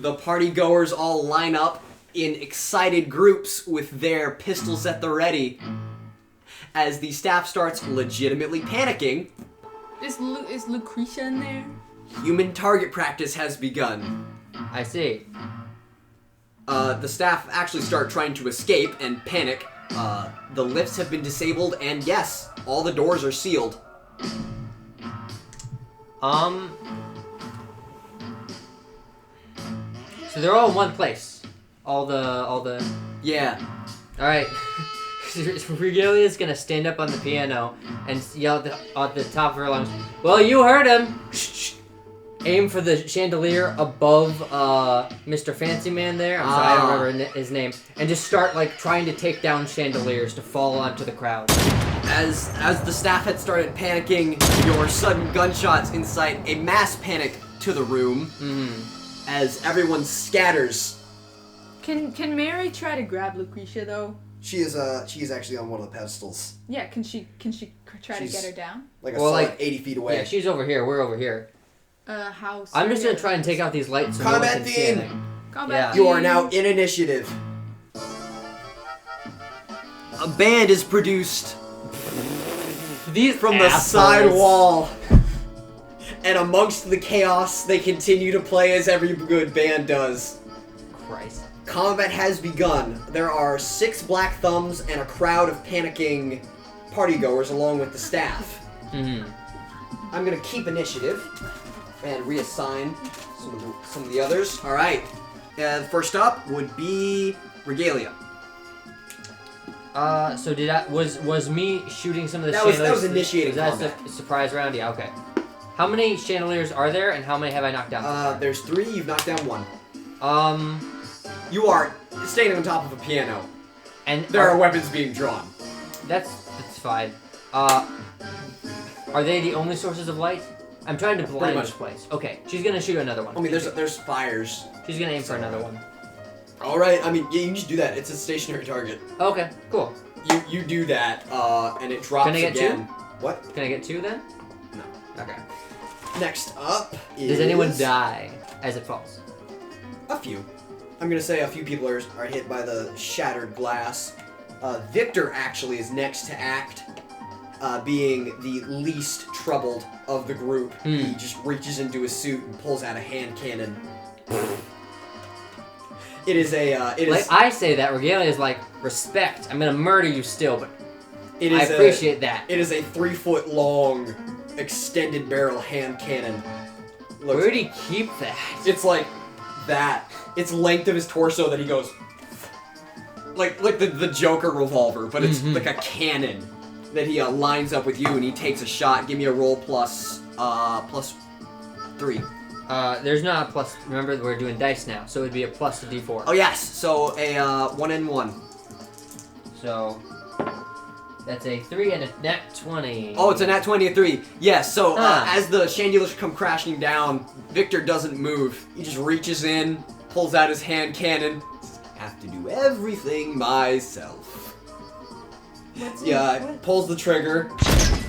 The party-goers all line up in excited groups with their pistols at the ready. As the staff starts legitimately panicking... Is Lucretia in there? Human target practice has begun. I see. The staff actually start trying to escape and panic. The lifts have been disabled, and yes, all the doors are sealed. So they're all in one place. All the. Yeah. All right. Regalia's gonna stand up on the piano and yell at the top of her lungs. Well, you heard him. Aim for the chandelier above Mr. Fancy Man there. I'm sorry, I don't remember his name. And just start like trying to take down chandeliers to fall onto the crowd. As the staff had started panicking, your sudden gunshots incite a mass panic to the room. As everyone scatters. Can Mary try to grab Lucretia though? She is actually on one of the pedestals. Yeah, can she try to get her down? Like like 80 feet away. Yeah, she's over here. We're over here. How? I'm just gonna try and take out these lights. So Combat no one can see theme. anything. Combat. You are now in initiative. A band is produced These from the assholes. side wall. And amongst the chaos, they continue to play as every good band does. Christ. Combat has begun. There are 6 black thumbs and a crowd of panicking partygoers along with the staff. I'm gonna keep initiative and reassign some of the others. All right. First up would be Regalia. So was me shooting some of the That was chandeliers? initiating Was that combat. a surprise round? Yeah. Okay. How many chandeliers are there, and how many have I knocked down? So far? There's 3. You've knocked down 1. You are standing on top of a piano. And There are weapons being drawn. That's fine. Are they the only sources of light? I'm trying to blind much. this place. Okay, she's gonna shoot another one. I mean, there's fires. She's gonna aim for another one. All right. I mean, yeah, you can just do that. It's a stationary target. Okay, cool. You do that, and it drops Can I get again. 2? What? Can I get 2 then? No. Okay. Next up is... Does anyone die as it falls? A few. I'm gonna say a few people are hit by the shattered glass. Victor actually is next to act, being the least troubled of the group. He just reaches into his suit and pulls out a hand cannon. It is Like I say that, Regalia is like, respect. I'm gonna murder you still, but it I is appreciate that. It is a 3-foot long, extended barrel hand cannon. Where did he keep that? It's like that. It's length of his torso that he goes like the Joker revolver, but it's like a cannon that he lines up with you, and he takes a shot. Give me a roll plus 3. There's not a plus. Remember, we're doing dice now, so it'd be a plus to D4. Oh yes, so a 1 and 1. So that's a 3 and a nat 20. Oh, it's a nat 20 and 3. Yes. So as the chandeliers come crashing down, Victor doesn't move. He just reaches in, pulls out his hand cannon. I have to do everything myself. Pulls the trigger,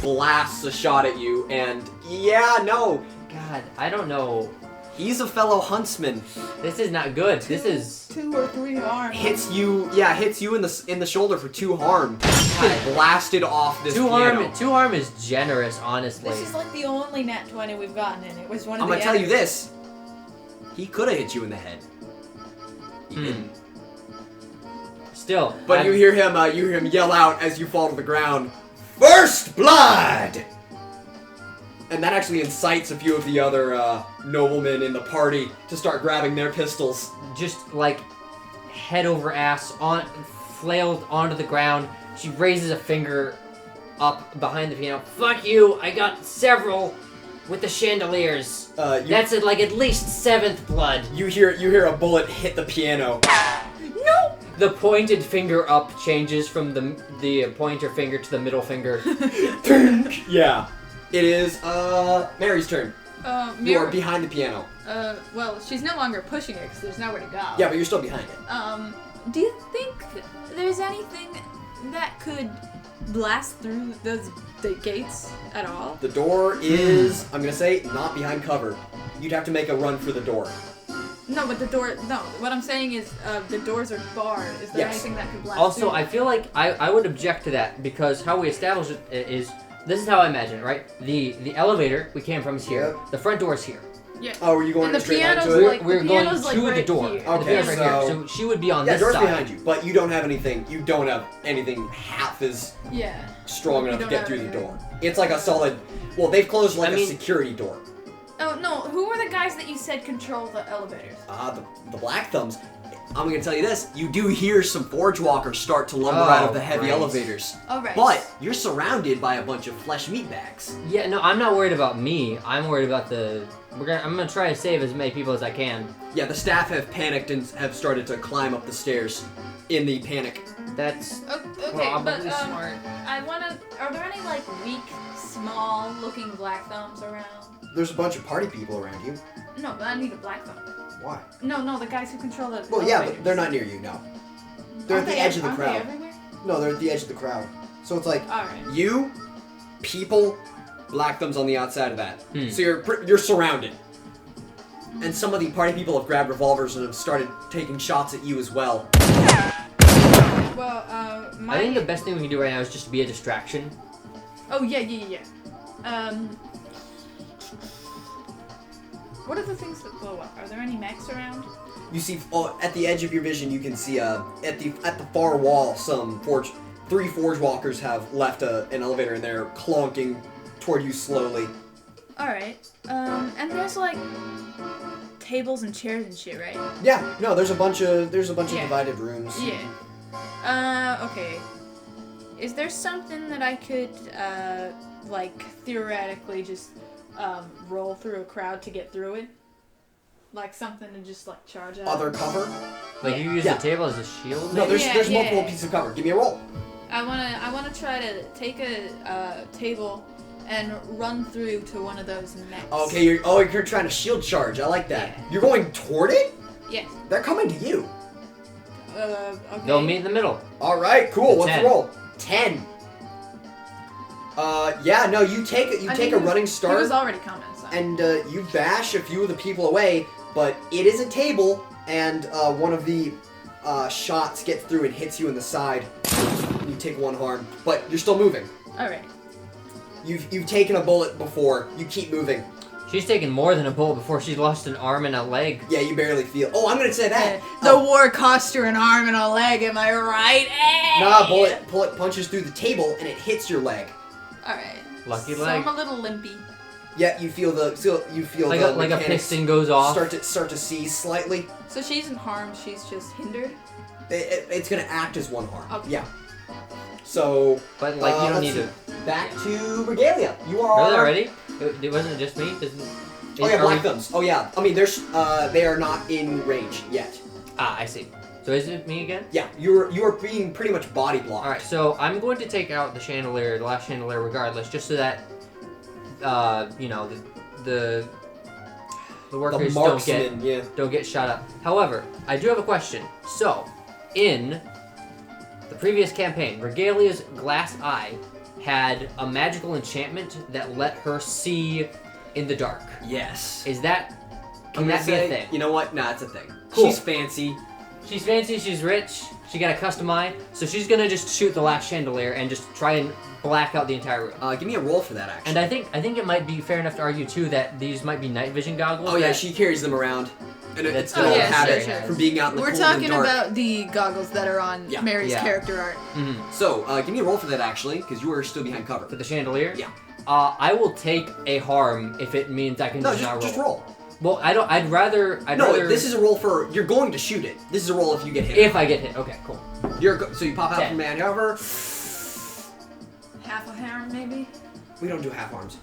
blasts a shot at you, and God, I don't know. he's a fellow huntsman. This is not good. This is 2 or 3 harm. Hits you in the shoulder for 2 harm. Blasted off this piano. 2 harm is generous, honestly. This is like the only nat 20 we've gotten, and it was one of I'm the gonna tell you this. He could have hit you in the head. He didn't. Still, But you hear him yell out as you fall to the ground, "First blood!" And that actually incites a few of the other noblemen in the party to start grabbing their pistols. just like head over ass flailed onto the ground. She raises a finger up behind the piano. Fuck you! I got several with the chandeliers. That's at least 7th blood. You hear a bullet hit the piano. No! The pointed finger up changes from the pointer finger to the middle finger. Yeah. It is Mary's turn. You are Mary, behind the piano. well, she's no longer pushing it because there's nowhere to go. Yeah, but you're still behind it. Do you think there's anything that could blast through the gates at all? The door is, I'm gonna say, not behind cover. You'd have to make a run for the door. No, but the door. No, what I'm saying is the doors are barred. Is there Yes. anything that could blast Also, through? I feel like I would object to that because how we establish it is this is how I imagine it, right? The elevator we came from is here. Yep. The front door is here. Yeah. Oh, were you going And the straight line piano's to it? like- We're the going piano's, like, to the right door. here. The Okay, piano's right here. so- So she would be on Yeah, this door's side. behind you, but you don't have anything. You don't have anything half as Yeah. strong You enough to don't get have through the anything. door. It's like a solid. Well, they've closed like I a mean- security door. Oh no, who were the guys that you said control the elevators? The Black Thumbs. I'm gonna tell you this: you do hear some Forge Walkers start to lumber Oh, out of the heavy right. elevators, Alright. but you're surrounded by a bunch of flesh meat bags. Yeah, no, I'm not worried about me. I'm worried about the. I'm gonna try to save as many people as I can. Yeah, the staff have panicked and have started to climb up the stairs in the panic. That's Okay, probably but smart. I wanna. Are there any like weak, small-looking black thumbs around? There's a bunch of party people around you. No, but I need a black thumb. Why? No, the guys who control the. Well, yeah, elevators. but they're not near you. No. They're Aren't at the they edge of the aren't they crowd. everywhere? No, they're at the edge of the crowd. So it's like All right. You, people, Black Thumbs on the outside of that. Hmm. So you're surrounded. And some of the party people have grabbed revolvers and have started taking shots at you as well. Well, my. I think the best thing we can do right now is just be a distraction. Oh yeah. What are the things that blow up? Are there any mechs around? You see, at the edge of your vision, you can see at the far wall, three Forge Walkers have left an elevator, and they're clonking toward you slowly. All right. And there's like tables and chairs and shit, right? yeah, no, there's a bunch of Yeah. divided rooms. Yeah. Okay. Is there something that I could, like, theoretically just, roll through a crowd to get through it? Like something to just, like, charge out? Other cover? Like you use Yeah. the table as a shield. No, there's Yeah, there's yeah. multiple pieces of cover. Give me a roll. I wanna try to take a, table and run through to one of those mechs. Okay, you're trying to shield charge. I like that. Yeah. You're going toward it? Yes. They're coming to you. Okay. They'll meet in the middle. All right, cool. What's 10. the roll? 10. Yeah, no, you take a running He start was already coming, so. and you bash a few of the people away, but it is a table, and one of the shots gets through and hits you in the side. You take one harm, but you're still moving. All right. You've taken a bullet before. You keep moving. She's taken more than a bullet before she's lost an arm and a leg. Yeah, you barely feel. Oh, I'm gonna say that. The war cost her an arm and a leg, am I right? Nah, bullet punches through the table and it hits your leg. Alright. Lucky so leg. I'm a little limpy. Yeah, you feel the Like the a mechanics piston goes off. start to seize slightly. So she isn't harmed, she's just hindered? It's gonna act as one harm. Okay. Yeah. So But like you don't let's need to. see. Back to Regalia. You are Really already? It wasn't just me. Oh yeah, are Black we- Thumbs. Oh yeah. I mean, they are not in range yet. Ah, I see. So is it me again? Yeah, you are being pretty much body blocked. All right. So I'm going to take out the chandelier, the last chandelier, regardless, just so that you know the The workers marksman, yeah. don't get shot up. However, I do have a question. So, in the previous campaign, Regalia's glass eye had a magical enchantment that let her see in the dark. Yes. Is that I'm can gonna that be a say, thing? You know what? Nah, it's a thing. Cool. She's fancy. She's fancy, she's rich, she got a custom eye, so she's gonna just shoot the last chandelier and just try and black out the entire room. Give me a roll for that, actually. And I think it might be fair enough to argue too that these might be night vision goggles. Oh yeah, that- she carries them around, and it's That's an old yeah, habit sure. from being out in the We're cold and talking dark. about the goggles that are on Yeah. Mary's Yeah. character art. Mhm. So, give me a roll for that, actually, because you are still behind cover. For the chandelier. Yeah. I will take a harm if it means I can No, just not roll. just roll. Well, I don't. I'd rather. No, this is a roll for you're going to shoot it. This is a roll if you get hit. if I get hit. Okay, cool. So you pop out 10. from man cover. Half a harm, maybe? We don't do half arms.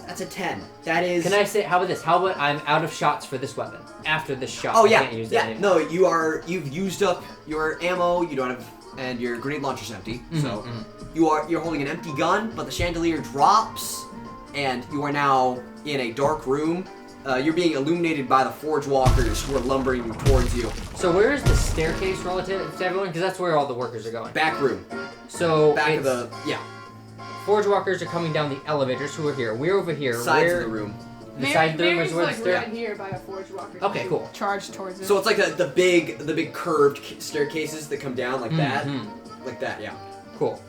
That's a 10. That is. Can I say? How about this? How about I'm out of shots for this weapon after this shot? Oh I yeah, can't use that yeah. anymore. No, you've used up your ammo. You don't have, and your grenade launcher's empty. So you're holding an empty gun, but the chandelier drops, and you are now in a dark room. You're being illuminated by the Forge Walkers who are lumbering towards you. So where is the staircase relative to everyone? Because that's where all the workers are going. Back room. So Back of it's- the yeah. Forge walkers are coming down the elevators who are here. We're over here. Sides We're of the room. side through Mary's where the like stair? right here by a forge walker. Okay, cool. Charge towards it. So it's like the big curved staircases that come down like that. Like that, yeah. Cool.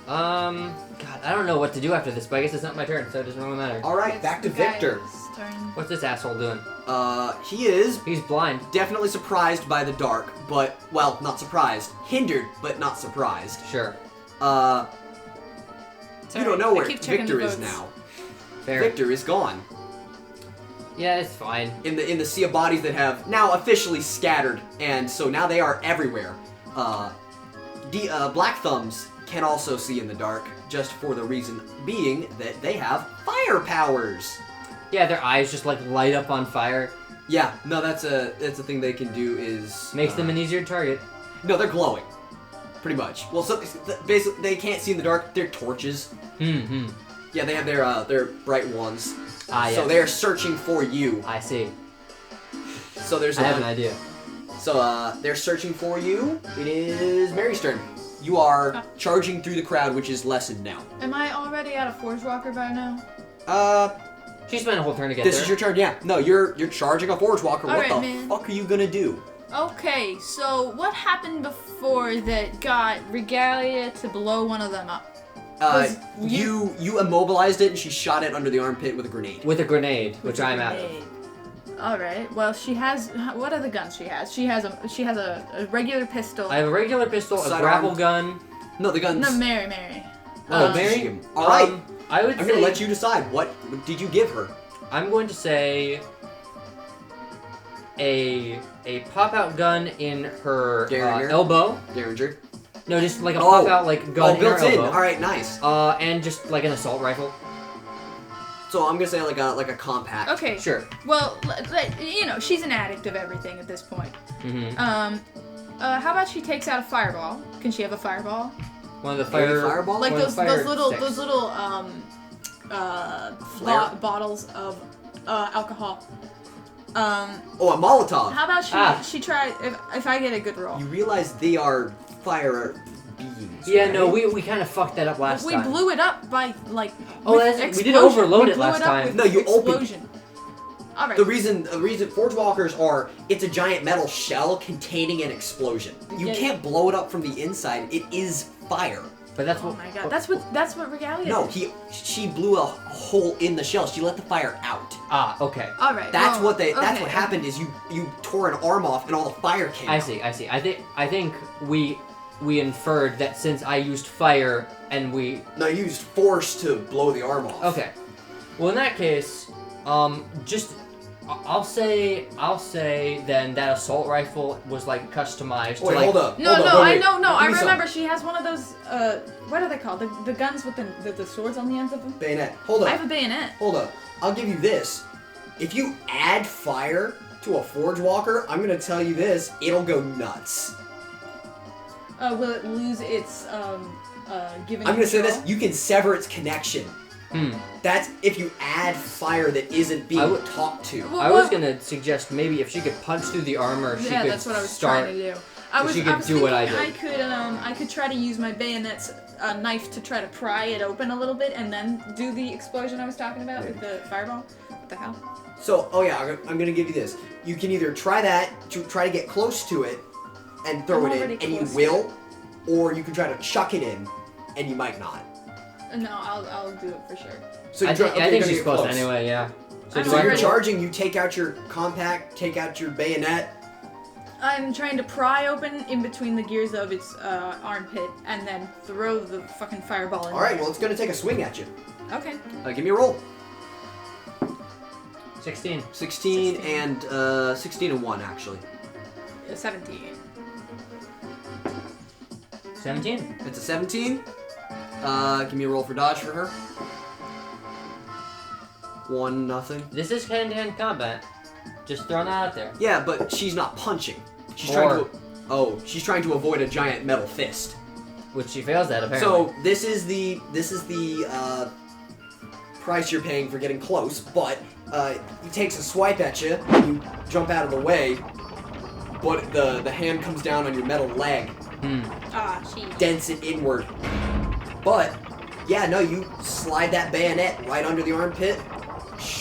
God, I don't know what to do after this, but I guess it's not my turn, so it doesn't really matter. Alright, back to Victor. What's this asshole doing? He is He's blind. definitely surprised by the dark, but, well, not surprised. Hindered, but not surprised. Sure. You don't know where I keep checking Victor the is votes. now. Fair. Victor is gone. Yeah, it's fine. In the sea of bodies that have now officially scattered, and so now they are everywhere. Black Thumbs can also see in the dark, just for the reason being that they have fire powers. Yeah, their eyes just like light up on fire. Yeah, no, that's a thing they can do is Makes them an easier target. No, they're glowing, pretty much. Well, so basically they can't see in the dark. They're torches. Mm-hmm. Yeah, they have their bright ones. Ah, So yes. they're searching for you. I see. So there's I have an idea. So they're searching for you. It is Mary's turn. You are charging through the crowd, which is lessened now. Am I already at a forge walker by now? She spent a whole turn to get This there. is your turn. Yeah. No, you're charging a forge walker. What Alright, the man. fuck are you gonna do? Okay, so what happened before that got Regalia to blow one of them up? Was You immobilized it, and she shot it under the armpit with a grenade. With a grenade, which I'm out of. All right. Well, she has. What are the guns she has? She has a regular pistol. I have a regular pistol, a Sidearm. grapple gun. No, the guns. No, Mary. Oh, Mary? All right. I would I'm say gonna let you decide. What did you give her? I'm going to say a pop-out gun in her Derringer? elbow. Derringer. No, just like a pop-out like gun in her built in. elbow. All right, nice. And just like an assault rifle. So I'm gonna say like a compact. Okay. Sure. Well, you know, she's an addict of everything at this point. Mm-hmm. How about she takes out a fireball? Can she have a fireball? One of the Maybe fire fireball? Like one of those the fire little sticks. Flare? bottles of alcohol. Oh, a Molotov. How about she try if I get a good roll? You realize they are fire beings. Yeah, right? no, we kind of fucked that up last We time. blew it up by like. Oh, with that's- we did explosion. overload We it blew last up time. with No, you opened- explosion. All right. The reason Forge Walkers are, it's a giant metal shell containing an explosion. You Yeah. can't blow it up from the inside. It is fire. But that's Oh what. my god, that's what Regalia No, did. she blew a hole in the shell. She let the fire out. Ah, okay. All right. That's well, that's okay. what happened is you tore an arm off and all the fire came I out. see. I think we inferred that since I used fire and we. No, you used force to blow the arm off. Okay. Well, in that case, I'll say then that assault rifle was like customized. Wait, to, like, hold up. No, hold no, up, wait, I wait. know, no, Give I me some. remember she has one of those, what are they called? The guns with the swords on the ends of them? Bayonet. Hold up. I have a bayonet. Hold up. I'll give you this. If you add fire to a Forge Walker, I'm gonna tell you this, it'll go nuts. Will it lose its, giving I'm gonna say this, control? you can sever its connection. That's if you add fire that isn't being talked to. Well, I was gonna suggest maybe if she could punch through the armor, she Yeah, could that's what I was start. trying to do. I was she could do what I thinking I could try to use my bayonet's knife to try to pry it open a little bit and then do the explosion I was talking about with the fireball. What the hell? So, oh yeah, I'm gonna give you this. You can either try that, to try to get close to it, and throw I'm it in, already and you close to will, or you can try to chuck it in, and you might not. No, I'll do it for sure. So I you're think, okay, I you're think gonna she's get close close. anyway. Yeah. So I'm do So I you're already- charging, you take out your compact, take out your bayonet. I'm trying to pry open in between the gears of its armpit and then throw the fucking fireball in. Alright, well it's gonna take a swing at you. Okay. Give me a roll. 16. 16 and 16 and 1 actually. 17. 17. It's a 17. Give me a roll for dodge for her. 1-0. This is hand-to-hand combat. Just throwing that out there. Yeah, but she's not punching. She's Or- she's trying to avoid a giant metal fist. Which she fails at apparently. So this is the price you're paying for getting close, but he takes a swipe at you, and you jump out of the way, but the hand comes down on your metal leg, Ah, she. dents it inward. But yeah, no, you slide that bayonet right under the armpit,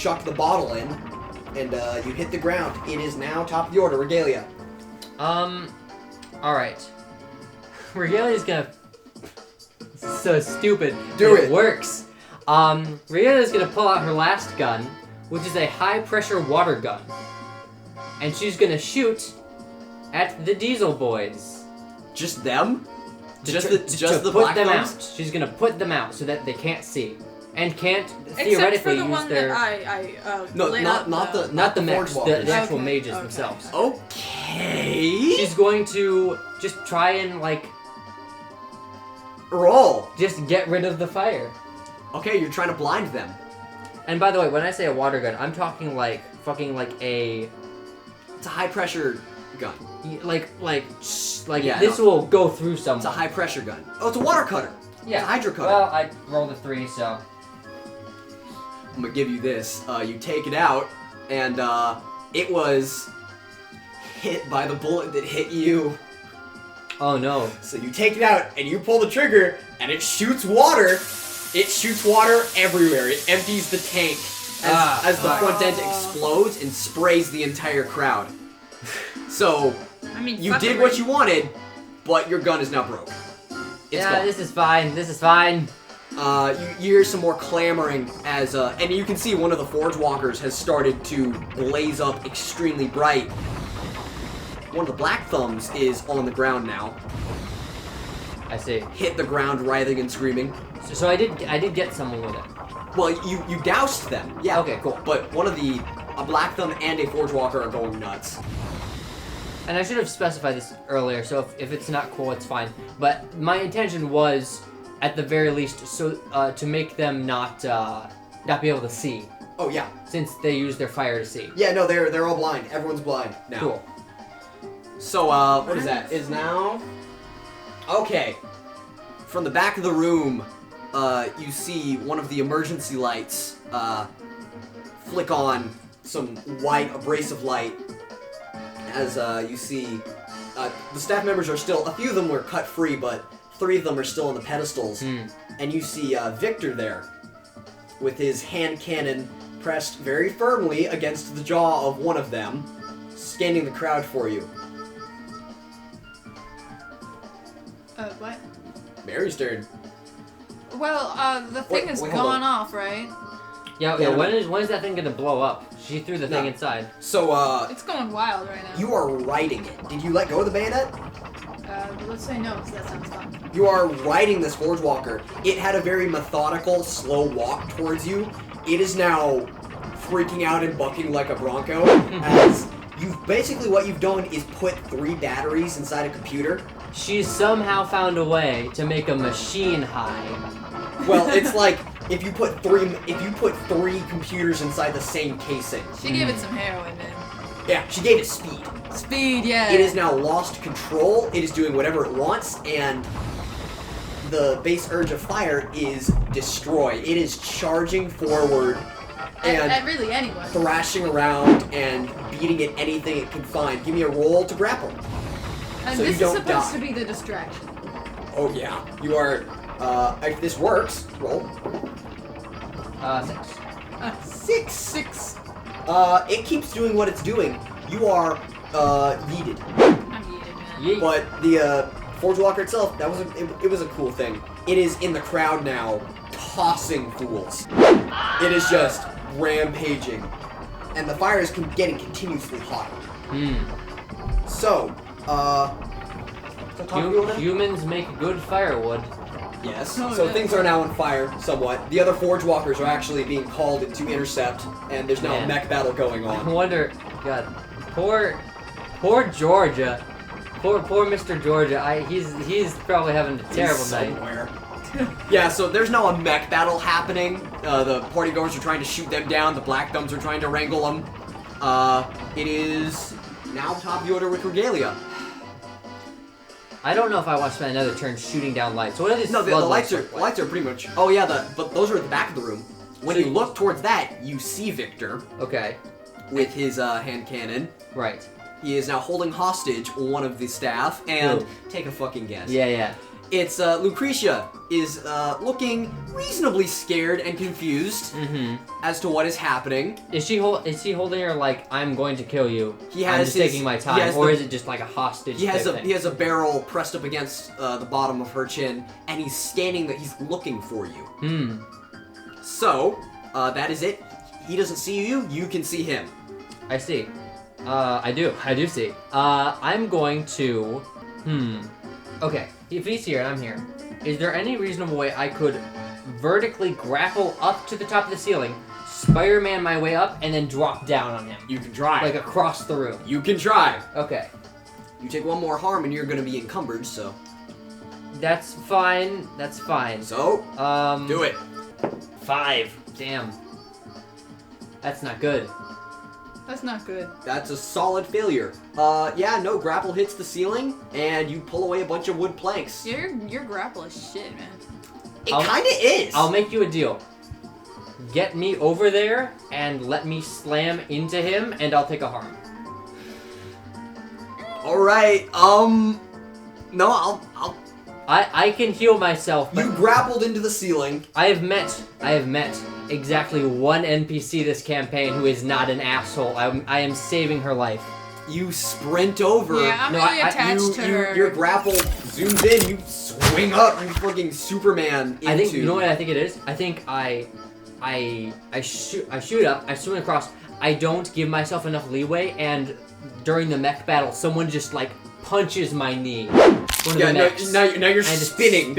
chuck the bottle in, and you hit the ground. It is now top of the order, Regalia. Alright. Regalia's gonna... So stupid. Do but it. Works. Regalia's gonna pull out her last gun, which is a high-pressure water gun. And she's gonna shoot at the Diesel Boys. Just them? To the put black them thumbs? out. She's gonna put them out so that they can't see. And can't Except theoretically for the use one their... that I No, lit not up Not the Forge mechs, the walkers. actual Okay, mages okay. themselves. Okay. She's going to just try and, like, Roll. just get rid of the fire. Okay, you're trying to blind them. And by the way, when I say a water gun, I'm talking like fucking like a It's a high pressure gun. like Yeah, this no. will go through someone. It's a high pressure gun. Oh, it's a water cutter. Yeah. It's a hydro cutter. Well, I rolled a 3, so I'm gonna give you this. You take it out, and it was hit by the bullet that hit you. oh no. So you take it out, and you pull the trigger, and it shoots water. It shoots water everywhere. It empties the tank as the front end explodes and sprays the entire crowd. So I mean, you fuck did it, what right? you wanted, but your gun is now broke. It's Yeah, gone. this is fine. This is fine. You hear some more clamoring as, and you can see one of the Forge Walkers has started to blaze up extremely bright. One of the Black Thumbs is on the ground now. I see. Hit the ground, writhing and screaming. So I did get someone with it. Well, you doused them. Yeah. Okay, cool. But a Black Thumb and a Forge Walker are going nuts. And I should have specified this earlier, so if it's not cool, it's fine. But my intention was, at the very least, so to make them not be able to see, Oh yeah. since they use their fire to see. Yeah. No, they're all blind. Everyone's blind now. Cool. So, what is that? Is now... Okay. From the back of the room, you see one of the emergency lights, flick on some white abrasive light as, you see, the staff members are still, a few of them were cut free, but 3 of them are still on the pedestals. And you see, Victor there, with his hand cannon pressed very firmly against the jaw of one of them, scanning the crowd for you. What? Mary's turn. Well, the thing has wait, hold gone on. off, right? Yeah, Yeah, when is that thing gonna blow up? She threw the thing No. inside. So, It's going wild right now. you are riding it. Did you let go of the bayonet? Let's say no, because that sounds fun. You are riding this Forge Walker. It had a very methodical, slow walk towards you. It is now freaking out and bucking like a bronco, as what you've done is put 3 batteries inside a computer. She's somehow found a way to make a machine high. Well, it's like if you put 3 computers inside the same casing. She gave it some heroin, man. Yeah, she gave it speed. Speed, yeah. It has now lost control. It is doing whatever it wants, and the base urge of fire is destroy. It is charging forward and At really anyone. thrashing around and beating at anything it can find. Give me a roll to grapple. And so this you is don't supposed die. to be the distraction. Oh yeah, you are. If this works, roll 6. 6. It keeps doing what it's doing. You are yeeted. I'm yeeted, man. Yeet. But the Forge Walker itself, it was a cool thing. It is in the crowd now, tossing fools. It is just rampaging, and the fire is getting continuously hotter. So, Humans make good firewood. yes. Oh, So yeah. things are now on fire somewhat. The other Forge Walkers are actually being called to intercept, and there's now a Man. mech battle going I on. wonder, God, poor Georgia, poor Mr. Georgia. He's probably having a terrible night. Somewhere. Yeah, so there's now a mech battle happening. The party goers are trying to shoot them down. The Black Thumbs are trying to wrangle them. It is now top of the order with Regalia. I don't know if I want to spend another turn shooting down lights. So what are these? No, the floodlights lights are look like? lights are pretty much. Oh yeah, but those are at the back of the room. When So you look towards that, you see Victor Okay, with his hand cannon. right. He is now holding hostage one of the staff, and Who? take a fucking guess. Yeah. It's Lucretia is looking reasonably scared and confused as to what is happening. Is he holding her like, I'm going to kill you? I'm just taking my time, or is it just like a hostage? He has a barrel pressed up against the bottom of her chin, and he's standing there. He's looking for you. So that is it. He doesn't see you. You can see him. I see. I do see. I'm going to. Okay, if he's here and I'm here, is there any reasonable way I could vertically grapple up to the top of the ceiling, Spider-Man my way up, and then drop down on him? You can try. Like across the room. You can try. Okay. You take one more harm and you're going to be encumbered, so. That's fine. That's fine. So, do it. 5. Damn. That's not good. That's not good. That's a solid failure. Yeah, no, grapple hits the ceiling, and you pull away a bunch of wood planks. Your grapple is shit, man. It kinda is. I'll make you a deal. Get me over there, and let me slam into him, and I'll take a harm. Alright, no, I'll... I can heal myself, but... You grappled into the ceiling. I have met exactly one NPC this campaign who is not an asshole. I am saving her life. You sprint over. Yeah, I'm really attached to her. Your grapple zooms in, you swing up, you fucking Superman into... I think, you know what I think it is? I think I shoot up, I swing across, I don't give myself enough leeway, and during the mech battle, someone just, like, punches my knee. Yeah, now you're spinning.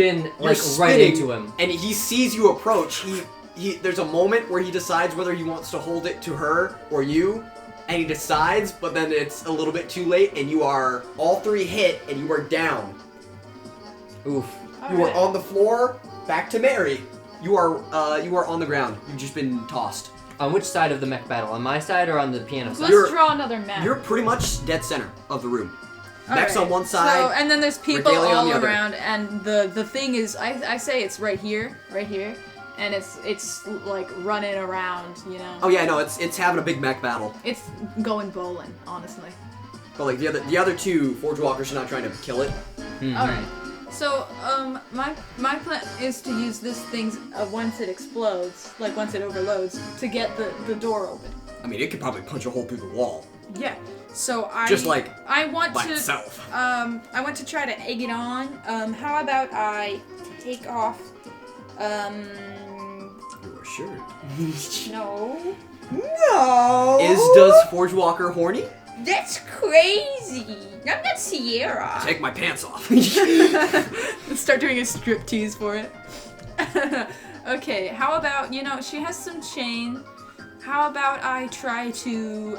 Right into him. And he sees you approach. There's a moment where he decides whether he wants to hold it to her or you, and he decides, but then it's a little bit too late, and you are all 3 hit, and you are down. Oof. You are on the floor. Back to Mary. You are on the ground. You've just been tossed. On which side of the mech battle? On my side or on the piano side? Let's draw another map. You're pretty much dead center of the room. All Mech's right. on one side. So, and then there's people Regalia on all the other. around, and the thing is, I say it's right here, and it's like running around, you know. Oh yeah, no, it's having a big mech battle. It's going bowling, honestly. But like the other 2 Forge Walkers are not trying to kill it. All right. So, my plan is to use this thing once it explodes, like once it overloads, to get the door open. I mean, it could probably punch a hole through the wall. Yeah. So I want by to itself. I want to try to egg it on. How about I take off Your shirt. No. No. Does Forge Walker horny? That's crazy. I'm not Sierra. Take my pants off. Let's start doing a striptease for it. Okay, how about, she has some chain. How about I try to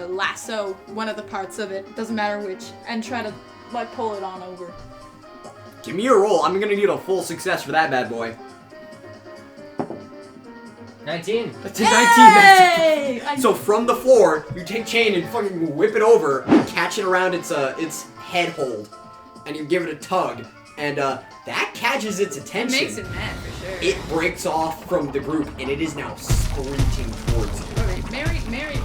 lasso one of the parts of it, doesn't matter which, and try to like pull it on over. Give me a roll. I'm gonna need a full success for that bad boy. 19. That's a 19. Hey! So from the floor, you take chain and fucking whip it over, catch it around its head hold, and you give it a tug, and that catches its attention. It makes it mad for sure. It breaks off from the group, and it is now sprinting towards you. Alright, Mary,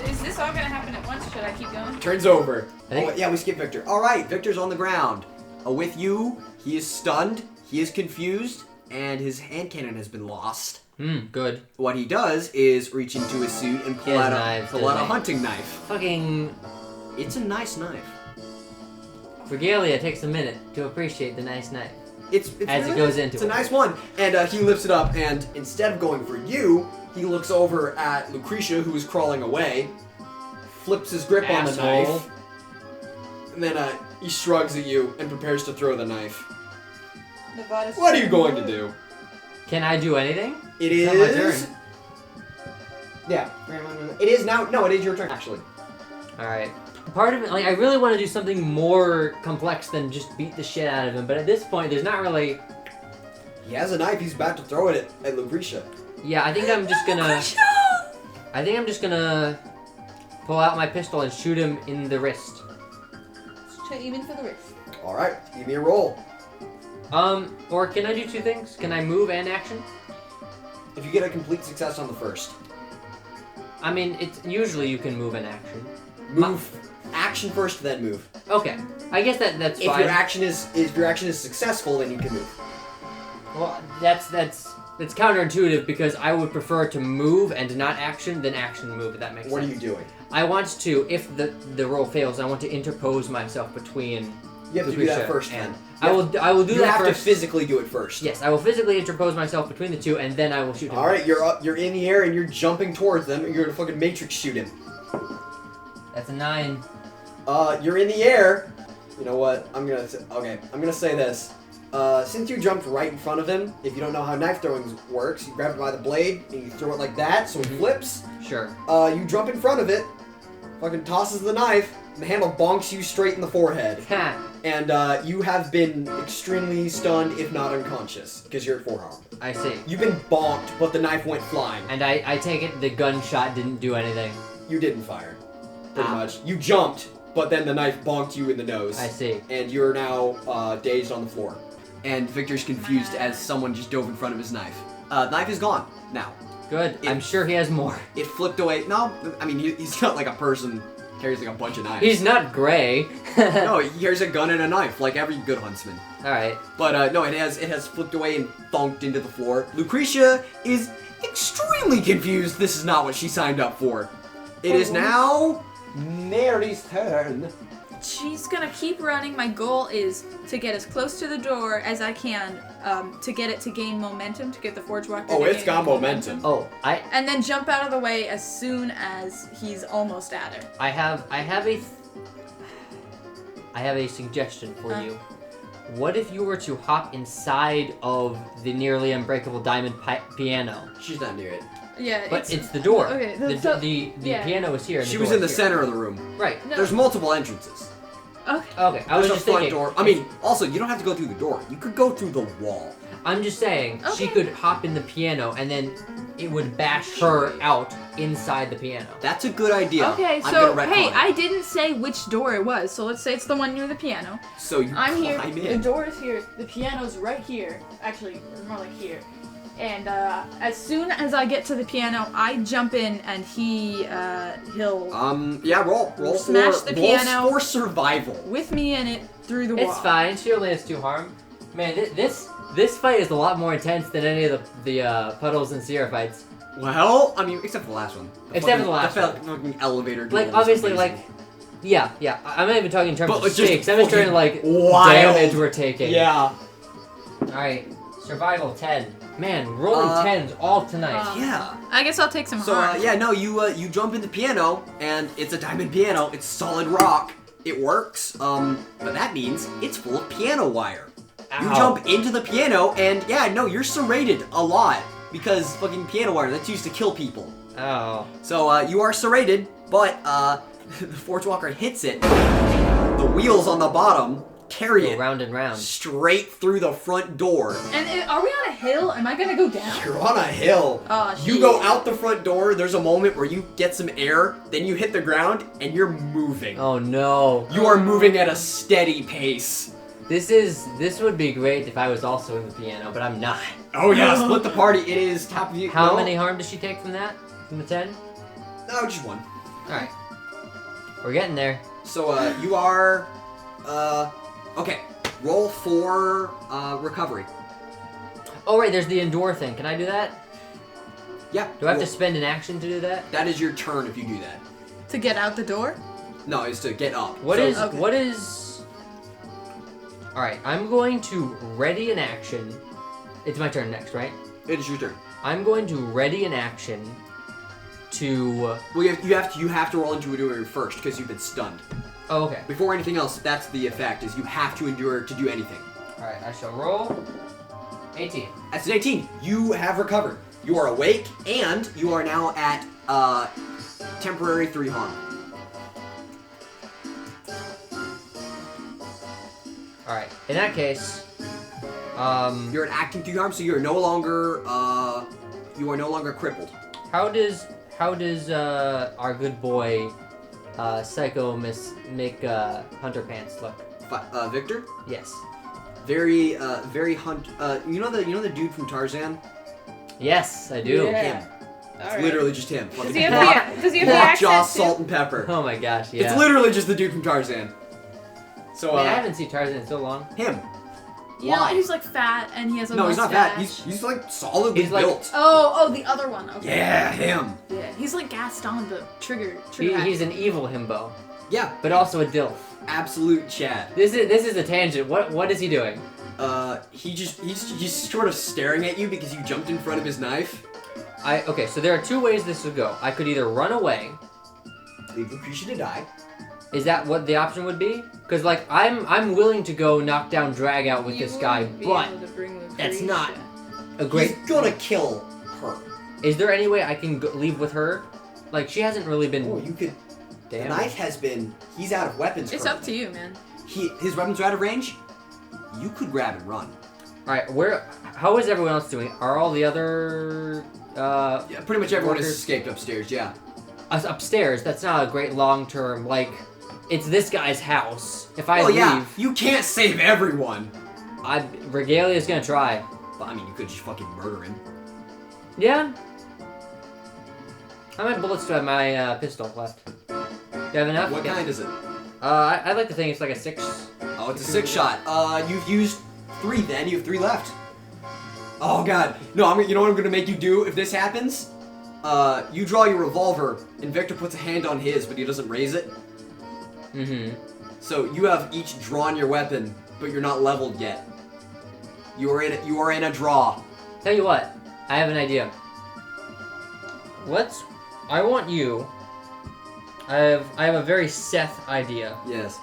is this all gonna happen at once? Should I keep going? Turns over. think- Oh, yeah, we skipped Victor. All right, Victor's on the ground. With you, he is stunned, he is confused, and his hand cannon has been lost. Good. What he does is reach into his suit and pull out a hunting knife. Fucking It's a nice knife. Regalia takes a minute to appreciate the nice knife. It's As really it goes nice. into It's it. a nice one. And he lifts it up, and instead of going for you, he looks over at Lucretia, who is crawling away, flips his grip on the Asshole. knife, and then he shrugs at you and prepares to throw the knife. What are you going to do? Can I do anything? It It's not my is. turn. Yeah. It is now. No, it is your turn actually. Alright. Part of it, like, I really want to do something more complex than just beat the shit out of him, but at this point, there's not really... He has a knife. He's about to throw it at Lucretia. Yeah, I think I'm just gonna pull out my pistol and shoot him in the wrist. Even for the wrist. All right. Give me a roll. Or can I do 2 things? Can I move and action? If you get a complete success on the first, I mean, it's usually you can move and action. move action first, then move. Okay. I guess that's If fine. your action is successful, then you can move. Well, that's counterintuitive because I would prefer to move and not action than action move. If that makes What sense. are you doing? I want to, if the roll fails, I want to interpose myself between. You have to do that Lucretia first, and then. I will do You that have first. to physically do it first. Yes, I will physically interpose myself between the two, and then I will shoot him. All right, you're in the air and you're jumping towards them. And you're gonna fucking matrix shoot him. That's a 9. You're in the air. You know what? I'm gonna say this. Since you jumped right in front of him, if you don't know how knife throwing works, you grab it by the blade and you throw it like that, so it flips. Sure. You jump in front of it, fucking tosses the knife, and the handle bonks you straight in the forehead. Ha. And you have been extremely stunned, if not unconscious, because you're at 4 harm. I see. You've been bonked, but the knife went flying. And I take it the gunshot didn't do anything. You didn't fire, pretty much. You jumped, but then the knife bonked you in the nose. I see. And you're now dazed on the floor. And Victor's confused as someone just dove in front of his knife. Knife is gone now. Good. I'm sure he has more. It flipped away. No, I mean, he's not like a person carries like a bunch of knives. He's not gray. No, he carries a gun and a knife, like every good huntsman. All right. But no, it has flipped away and thunked into the floor. Lucretia is extremely confused. This is not what she signed up for. It is now Mary's turn. She's gonna keep running. My goal is to get as close to the door as I can, to get it to gain momentum, to get the Forge Walker. Oh, to it's gain got momentum. Oh, And then jump out of the way as soon as he's almost at her. I have a suggestion for you. What if you were to hop inside of the nearly unbreakable diamond piano? She's not near it. Yeah, But it's the door. Okay, the yeah. piano is here. And She the was door in the is here. center of the room. Right. No. There's multiple entrances. Okay. Okay. I was There's a just front thinking. door. I mean, also, you don't have to go through the door. You could go through the wall. I'm just saying she Okay. could hop in the piano and then it would bash her out inside the piano. That's a good idea. Okay, I'm so gonna hey, retcon it. I didn't say which door it was, so let's say it's the one near the piano. So you I'm here. climb The in. door is here. The piano's right here. Actually, more like here. And as soon as I get to the piano, I jump in, and he'll Yeah, roll Smash for, the roll piano. for survival. with me in it through the wall. It's fine. She only has 2 harm. Man, this fight is a lot more intense than any of the Puddles and Sierra fights. Well, I mean, except for the last one. Except for the last one. fucking elevator duel Like was obviously, amazing. like, yeah. I'm not even talking in terms But of it's just stakes. I'm just talking like wild. damage we're taking. Yeah. All right. Survival 10. Man, rolling 10s all tonight. Yeah. I guess I'll take some So harm. yeah, no, you jump in the piano, and it's a diamond piano. It's solid rock. It works. But that means it's full of piano wire. You Ow. jump into the piano, and yeah, no, you're serrated a lot because fucking piano wire that's used to kill people. Oh. So you are serrated, but the Forge Walker hits it. The wheels on the bottom carry Go it round and round. straight through the front door. And are we on a hill? Am I gonna go down? You're on a hill. Oh, You shit. go out the front door, there's a moment where you get some air, then you hit the ground, and you're moving. Oh no. You are moving at a steady pace. This would be great if I was also in the piano, but I'm not. Oh yeah, split the party. It is top of you. How no. many harm does she take from that? From the 10? No, just one. Alright. We're getting there. So you are, okay. Roll for recovery. Oh right, there's the endure thing. Can I do that? Yeah. Do I have roll. to spend an action to do that? That is your turn if you do that. To get out the door? No, it's to get up. What So- is? Okay. What is? All right, I'm going to ready an action. It's my turn next, right? It is your turn. I'm going to ready an action to. Well, you have to roll into endure first because you've been stunned. Oh, okay. Before anything else, that's the effect. Is you have to endure to do anything. All right, I shall roll. 18. That's an 18. You have recovered. You are awake, and you are now at temporary 3 harm. All right. In that case, You're at acting 3 harm, so you are no longer crippled. how does our good boy, Psycho Mick Hunter Pants look? Victor, Yes. very you know the dude from Tarzan? Yes, I do. Yeah. Him. Alright. Literally just him. Does he have the Does he have the Lockjaw, accent too? salt and pepper. Oh my gosh, yeah. It's literally just the dude from Tarzan. So I haven't seen Tarzan in so long. him. Yeah, Why? he's like fat and he has a No, he's mustache. not fat. He's like solidly He's like- built. Oh, the other one. Okay. Yeah, him. Yeah, he's like Gaston, but trigger. He's an evil himbo, Yeah, but also a dilf. absolute Chad. This is a tangent. What is he doing? He's sort of staring at you because you jumped in front of his knife. Okay, so there are two ways this would go. I could either run away. Leave Lucretia to die. Is that what the option would be? Because like I'm willing to go knock down, drag out with You this guy, wouldn't be but able to bring that's Lucretia. not a great. He's gonna kill her. Is there any way I can leave with her? Like she hasn't really been. Oh, you could. The Damn. knife has been. He's out of weapons. It's up to you, man. His weapons are out of range. You could grab and run. All right, how is everyone else doing? Are all the other Yeah, pretty much everyone has workers- escaped upstairs. Yeah. us upstairs? That's not a great long term. Like, it's this guy's house. If I Oh leave, yeah, you can't save everyone. Regalia's gonna try. But I mean, you could just fucking murder him. Yeah. How many bullets do I have my pistol left? Do you have enough? What Yeah. kind is it? I'd like to think it's like a 6. Oh, it's a 6-shot. You've used 3 then. You have 3 left. Oh god. No, you know what I'm gonna make you do if this happens? You draw your revolver, and Victor puts a hand on his, but he doesn't raise it. Mm-hmm. So you have each drawn your weapon, but you're not leveled yet. You are in a draw. Tell you what, I have an idea. I want you. I have a very Seth idea. Yes.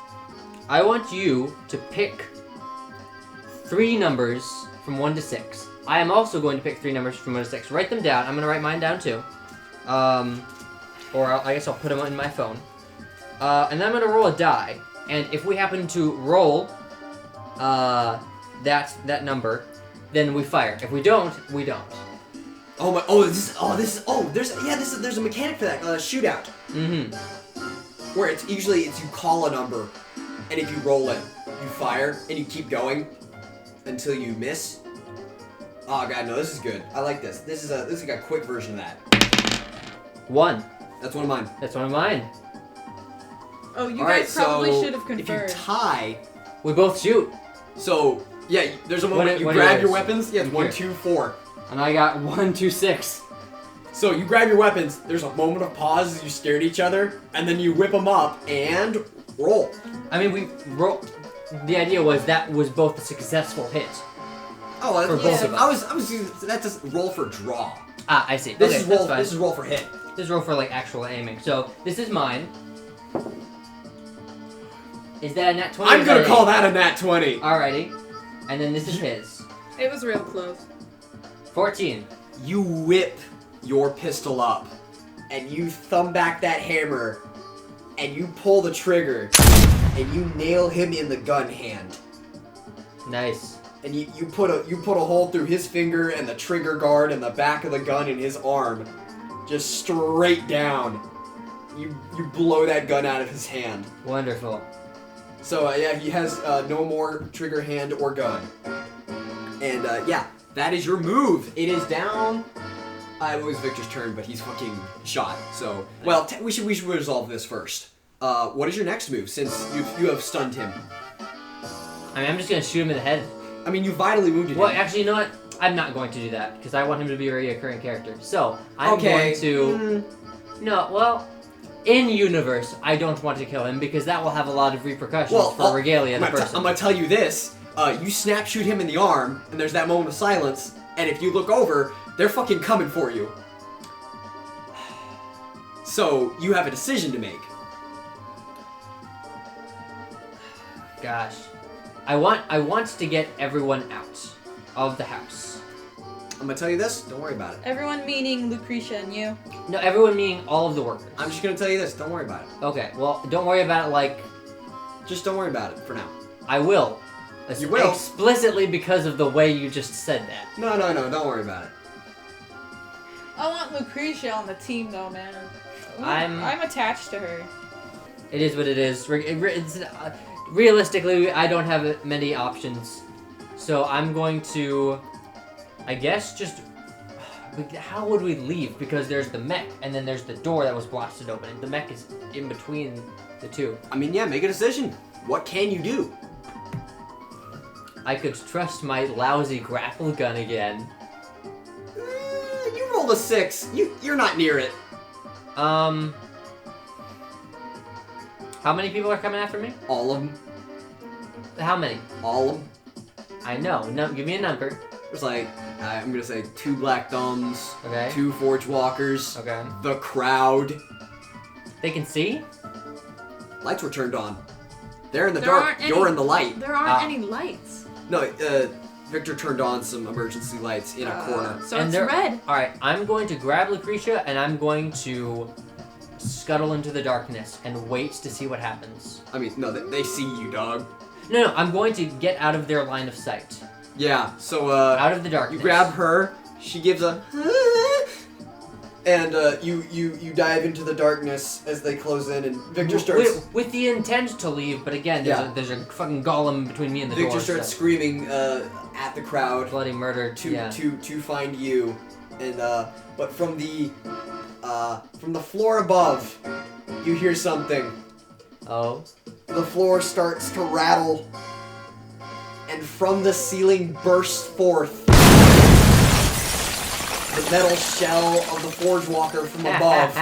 I want you to pick 3 numbers from 1 to 6. I am also going to pick 3 numbers from 1 to 6. Write them down. I'm going to write mine down too. I guess I'll put them in my phone. And then I'm going to roll a die. And if we happen to roll that number, then we fire. If we don't, we don't. Oh my! There's a mechanic for that. Shootout. Mm-hmm. Where it's usually you call a number, and if you roll it, you fire, and you keep going until you miss. Oh god, no, this is good. I like this. This is like a quick version of that. 1. That's one of mine. That's one of mine. Oh, you Alright, guys probably so should have if you conferred. tie, We both shoot. so yeah, there's a moment you what are grab your yours? weapons. Yeah, it's Here. 1, 2, 4. And I got 1, 2, 6. So you grab your weapons. There's a moment of pause as you stare at each other, and then you whip them up and roll. I mean, we roll. The idea was that was both a successful hit. Oh, For both of us. I was that's just roll for draw. Ah, I see. This Okay, is roll. that's fine. This is roll for hit. This is roll for like actual aiming. So this is mine. Is that a nat 20? I'm gonna call that a nat 20. Alrighty. And then this is his. It was real close. 14. You whip your pistol up, and you thumb back that hammer, and you pull the trigger, and you nail him in the gun hand. Nice. And you put a hole through his finger and the trigger guard and the back of the gun in his arm, just straight down. You blow that gun out of his hand. Wonderful. So yeah, he has no more trigger hand or gun. And yeah, that is your move. It is down. It was Victor's turn, but he's fucking shot. So well, we should resolve this first. What is your next move? Since you have stunned him. I mean, I'm just gonna shoot him in the head. I mean, you vitally wounded Well, him. actually, you know what? I'm not going to do that because I want him to be a recurring character. So I'm Okay. going to. No, well, in universe, I don't want to kill him because that will have a lot of repercussions for Regalia the person. I'm gonna tell you this. You snap shoot him in the arm, and there's that moment of silence. And if you look over, they're fucking coming for you. So you have a decision to make. Gosh, I want to get everyone out of the house. I'm gonna tell you this. Don't worry about it. Everyone meaning Lucretia and you. No, everyone meaning all of the workers. I'm just gonna tell you this. Don't worry about it. Okay, well, don't worry about it. Like, Just don't worry about it for now. I will. You will? Explicitly because of the way you just said that. No. Don't worry about it. I want Lucretia on the team though, man. I'm attached to her. It is what it is. Realistically, I don't have many options. So I'm going to, I guess, just how would we leave? Because there's the mech, and then there's the door that was blasted open, and the mech is in between the two. I mean, yeah, make a decision. What can you do? I could trust my lousy grapple gun again. You rolled a 6. You're not near it. How many people are coming after me? All of them. How many? All of them. I know. No, give me a number. There's like, I'm gonna say 2 Black Thumbs, Okay. 2 Forge Walkers, Okay. the crowd. They can see? Lights were turned on. They're in the There dark. aren't You're any- in the light. There aren't any lights. No, Victor turned on some emergency lights in a corner. So And it's they're- red. Alright, I'm going to grab Lucretia and I'm going to scuttle into the darkness and wait to see what happens. I mean, no, they see you, dog. No, I'm going to get out of their line of sight. Yeah, so, Out of the darkness. you grab her, she gives a and you dive into the darkness as they close in, and Victor starts With the intent to leave, but again, there's a fucking golem between me and the door. Victor starts so screaming at the crowd bloody murder. to find you, and but from the floor above, you hear something. Oh. The floor starts to rattle, and from the ceiling bursts forth the metal shell of the Forge Walker from above.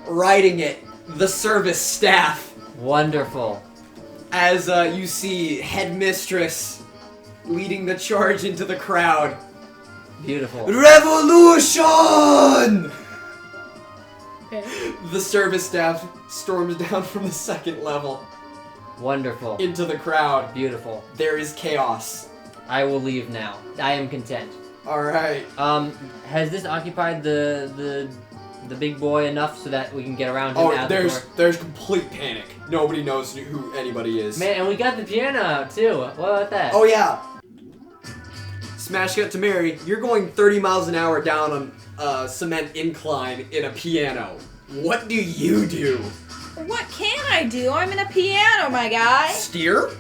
Riding it, the service staff, Wonderful. as you see Headmistress leading the charge into the crowd. Beautiful. Revolution! Okay. The service staff storms down from the 2nd level Wonderful. into the crowd. Beautiful. There is chaos. I will leave now. I am content. Alright. Has this occupied the big boy enough so that we can get around him Oh, out the door? there's complete panic. Nobody knows who anybody is. Man, and we got the piano out too. What about that? Oh yeah. Smash cut to Mary. You're going 30 miles an hour down on a cement incline in a piano. What do you do? What can I do? I'm in a piano, my guy. Steer?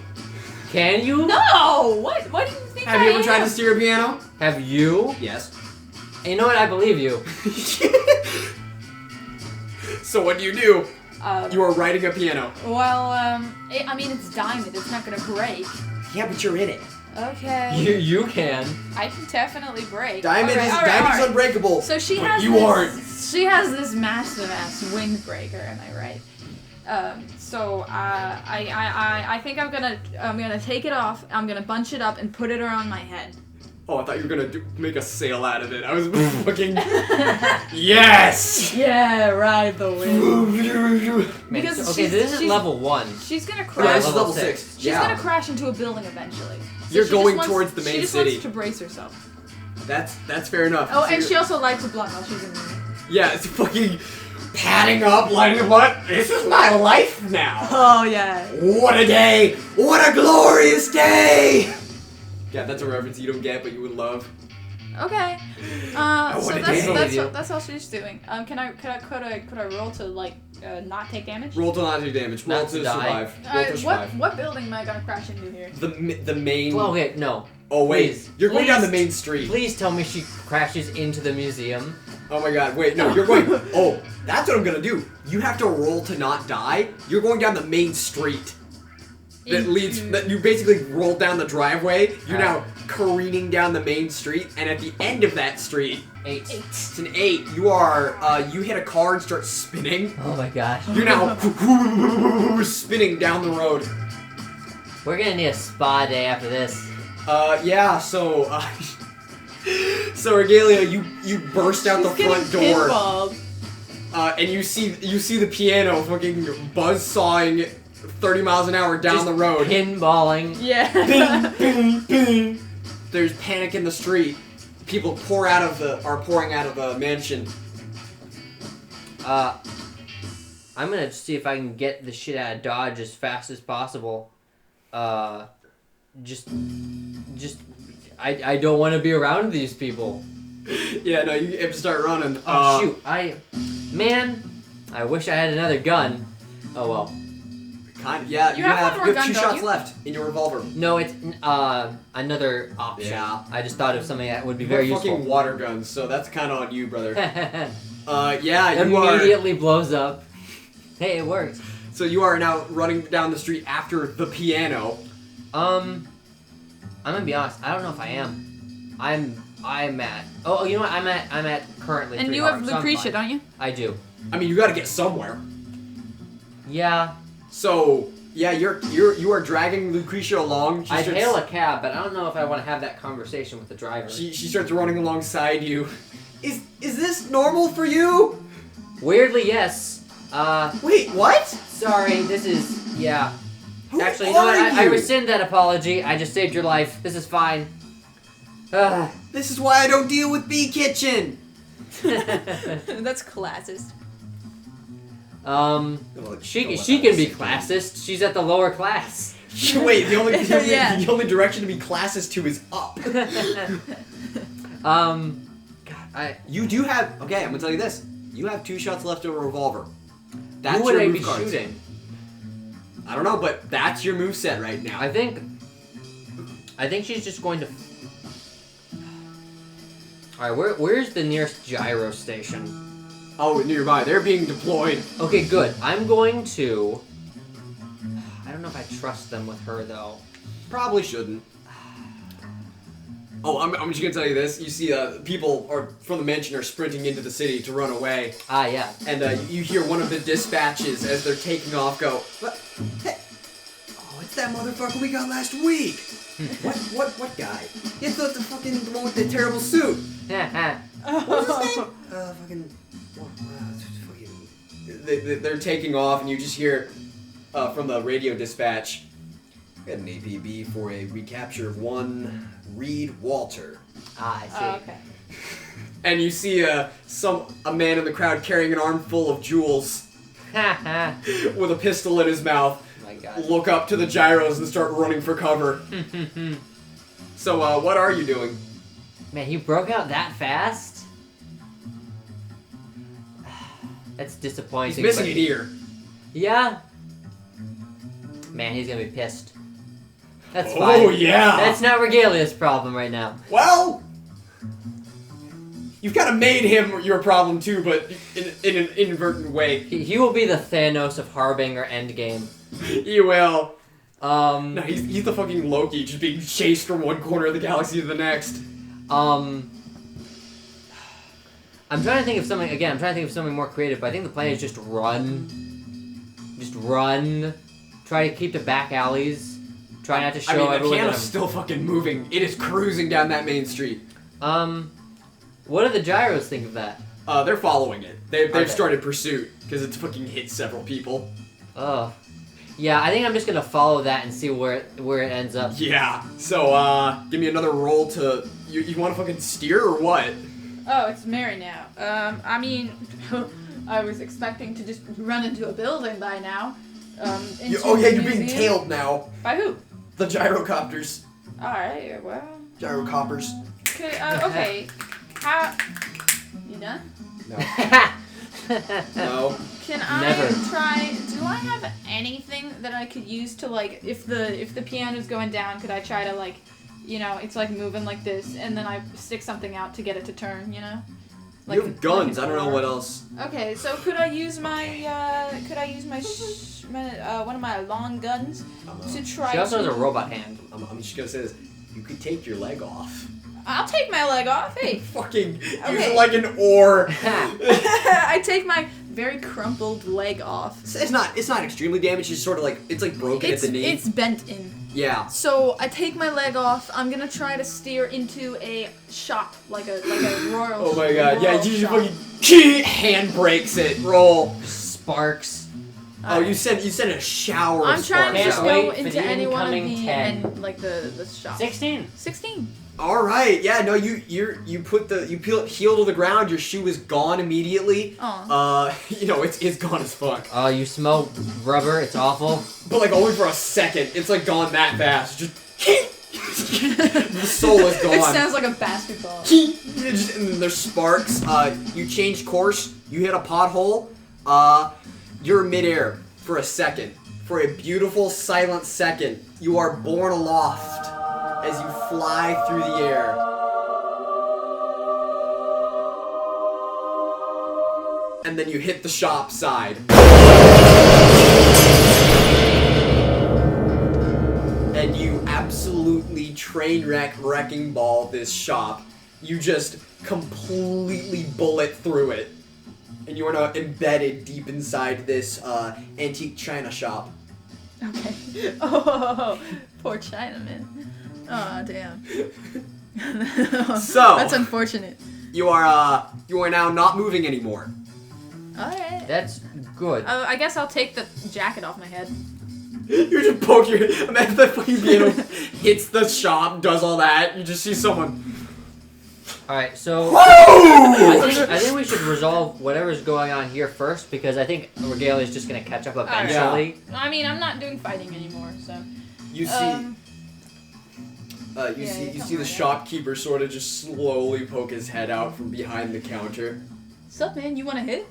Can you? No! What do you think Have you ever tried to steer a piano? Have you? Yes. And you know what? I believe you. So what do? You You are riding a piano. Well, I mean, it's diamond. It's not gonna break. Yeah, but you're in it. Okay. You can. I can definitely break. Diamond's Alright. unbreakable. So she but has you this, aren't. She has this massive ass windbreaker, am I right? I think I'm gonna take it off. I'm gonna bunch it up and put it around my head. Oh, I thought you were gonna make a sail out of it. I was fucking. Yes. Yeah, ride the wind. Man, Because okay, this is she's- level 1. She's gonna Yeah, crash. this is level Level 6. She's Yeah. gonna crash into a building eventually. So You're she just going wants- towards the main She just city. wants to brace herself. That's fair enough. Oh, So and you're- she also likes a blunt while she's in the room. Yeah, it's fucking padding up, lighting what? This is my life now. Oh yeah. What a day! What a glorious day! Yeah, that's a reference you don't get, but you would love. Okay. I So wanna that's dance. that's all she's doing. Could I roll to like not take damage? Roll to not do damage. Roll Not to to die. survive. Roll to survive. What building am I gonna crash into here? The main. Well, okay, no. Oh wait, please, you're going down the please, main street. Please tell me she crashes into the museum. Oh my god, wait, no, you're going. Oh, that's what I'm gonna do. You have to roll to not die. You're going down the main street. That you basically roll down the driveway. You're now careening down the main street, and at the end of that street, 8. it's an 8. You are you hit a car and start spinning. Oh my gosh. You're now spinning down the road. We're gonna need a spa day after this. Yeah. So so Regalia, you burst out the She's front getting door. pinballed. And you see the piano fucking buzzsawing 30 miles an hour down Just the road. Pinballing. Yeah. Bing, bing, bing. There's panic in the street. People are pouring out of the mansion. I'm gonna see if I can get the shit out of Dodge as fast as possible. I don't want to be around these people. Yeah, no, you have to start running. Oh shoot! I wish I had another gun. Oh well. Kind of, yeah. You have one more you gun, have 2 don't shots you? left in your revolver. No, it's another option. Yeah. I just thought of something that would be You very have fucking useful. water guns, so that's kind of on you, brother. Yeah, you are. Immediately blows up. Hey, it worked. So you are now running down the street after the piano. I'm gonna be honest. I don't know if I am. I'm at. Oh, you know what? I'm at currently. And 3 you hearts, have so I'm Lucretia, fine. don't you? I do. I mean, you got to get somewhere. Yeah. So yeah, you are dragging Lucretia along. I'd hail a cab, but I don't know if I want to have that conversation with the driver. She starts running alongside you. Is this normal for you? Weirdly, yes. Wait, what? Sorry. This is yeah. Who Actually, you know what? are I you? rescind that apology. I just saved your life. This is fine. This is why I don't deal with Bee Kitchen. That's classist. She can be classist. She's at the lower class. Wait, the only Yeah. the only direction to be classist to is up. God, You do have. Okay, I'm gonna tell you this. You have 2 shots left of a revolver. That's who would your I move be cards. shooting? I don't know, but that's your move set right now. I think she's just going to. All right, where's the nearest gyro station? Oh, nearby. They're being deployed. Okay, good. I'm going to. I don't know if I trust them with her though. Probably shouldn't. Oh, I'm just gonna tell you this. You see, people from the mansion are sprinting into the city to run away, Ah, yeah. and you hear one of the dispatches as they're taking off go, "What? Hey. Oh, it's that motherfucker we got last week. What guy? It's the fucking the one with the terrible suit. What's his name? They're taking off, and you just hear from the radio dispatch, "We got an APB for a recapture of one Reed Walter." Ah, I see. Oh, okay. And you see a man in the crowd carrying an armful of jewels with a pistol in his mouth. My God. Look up to the gyros and start running for cover. So, what are you doing? Man, he broke out that fast? That's disappointing. He's missing but- an ear. Yeah. Man, he's gonna be pissed. That's fine. Oh, yeah. That's not Regalia's problem right now. Well, you've kind of made him your problem too, but in an inadvertent way. He will be the Thanos of Harbinger Endgame. You will. Um, No, he's the fucking Loki, just being chased from one corner of the galaxy to the next. I'm trying to think of something, again, I'm trying to think of something more creative, but I think the plan is just run. Just run. Try to keep to back alleys. Try not to show I mean, the everyone that piano's I'm... still fucking moving. It is cruising down that main street. What do the gyros think of that? They're following it. They've Okay. started pursuit, because it's fucking hit several people. Oh. Yeah, I think I'm just gonna follow that and see where it ends up. Yeah. So, give me another roll to... You want to fucking steer, or what? Oh, it's Mary now. I mean, I was expecting to just run into a building by now. Into Oh yeah, the you're being museum. tailed now. By who? The gyrocopters. Alright, well. Gyrocoppers. Okay, okay. How. You done? No. No. Can I Never. try? Do I have anything that I could use to like, if the piano's going down, could I try to like, you know, it's like moving like this, and then I stick something out to get it to turn, you know? You have guns. I don't know what else. Okay, so could I use my one of my long guns to try? She also to... has a robot hand. I'm just gonna say this. You could take your leg off. I'll take my leg off. Hey, Fucking use Okay. it like an oar. I take my very crumpled leg off. It's not extremely damaged. It's sort of like it's like broken It's at the knee. it's bent in. Yeah. So I take my leg off. I'm gonna try to steer into a shop, like a royal. Oh my god. Yeah. royal You just shop. fucking hand breaks it. Roll. Sparks. Oh, you sent a shower. I'm of trying to sparks just out. Can't go wait for into the any one of incoming the 10. and like the shop. 16. 16. All right. Yeah. No. You heel to the ground. Your shoe is gone immediately. Aw. You know it's gone as fuck. Oh, you smell rubber. It's awful. But like only for a second. It's like gone that fast. Just the soul is gone. It sounds like a basketball. And then there's sparks. You change course. You hit a pothole. You're midair. for a second, for a beautiful, silent second, you are borne aloft as you fly through the air. And then you hit the shop side. And you absolutely train wreck wrecking ball this shop. You just completely bullet through it. And you are now embedded deep inside this antique china shop. Okay. Oh, poor Chinaman. Oh, damn. So That's unfortunate. you are now not moving anymore. Alright. That's good. I guess I'll take the jacket off my head. You just poke your imagine that fucking piano hits the shop, does all that, you just see someone. Alright, so Whoa! I think we should resolve whatever's going on here first, because I think Regalia's just gonna catch up eventually. I mean, I'm not doing fighting anymore, so. You see you see the shopkeeper sort of just slowly poke his head out from behind the counter. Sup, man? You wanna hit?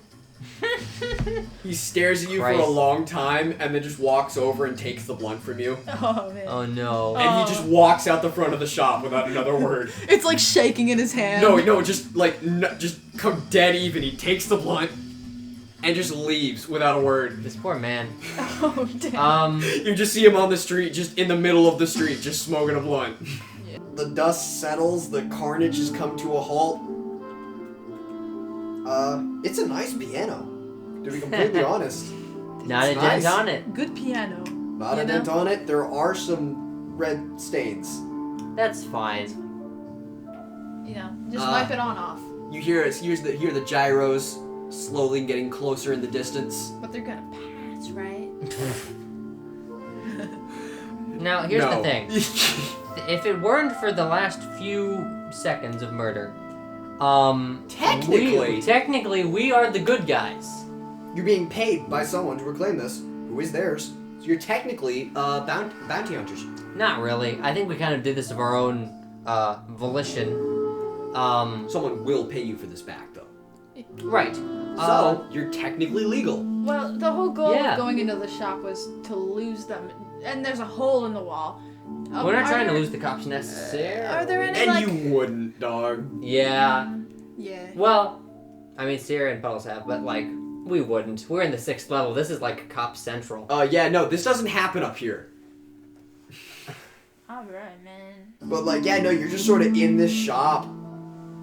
He stares at you for a Christ. long time and then just walks over and takes the blunt from you. Oh, man. Oh no. And he just walks out the front of the shop without another word. It's like shaking in his hand. No, just like just come dead even. He takes the blunt and just leaves without a word. This poor man. Oh, damn. You just see him on the street, just in the middle of the street, just smoking a blunt. Yeah. The dust settles, the carnage has come to a halt. It's a nice piano, to be completely honest. Not It's a dent nice. on it. Good piano. Not You a know? dent on it. There are some red stains. That's fine. You know, just wipe it on off. You hear the gyros slowly getting closer in the distance. But they're gonna pass, right? Now, here's No. the thing. If it weren't for the last few seconds of murder, technically we are the good guys. You're being paid by someone to reclaim this, who is theirs. So you're technically bounty hunters. Not really. I think we kind of did this of our own volition. Someone will pay you for this back, though. Right. So you're technically legal. Well, the whole goal Yeah. of going into the shop was to lose them, and there's a hole in the wall. We're not trying to there- lose the cops necessarily. Are there any And like? you wouldn't, dog. Yeah. Yeah. Well, I mean, Sierra and Puddles have, but like, we wouldn't. We're in the 6th level. This is like Cop Central. Yeah, no, this doesn't happen up here. All right, man. But like, yeah, no, you're just sort of in this shop,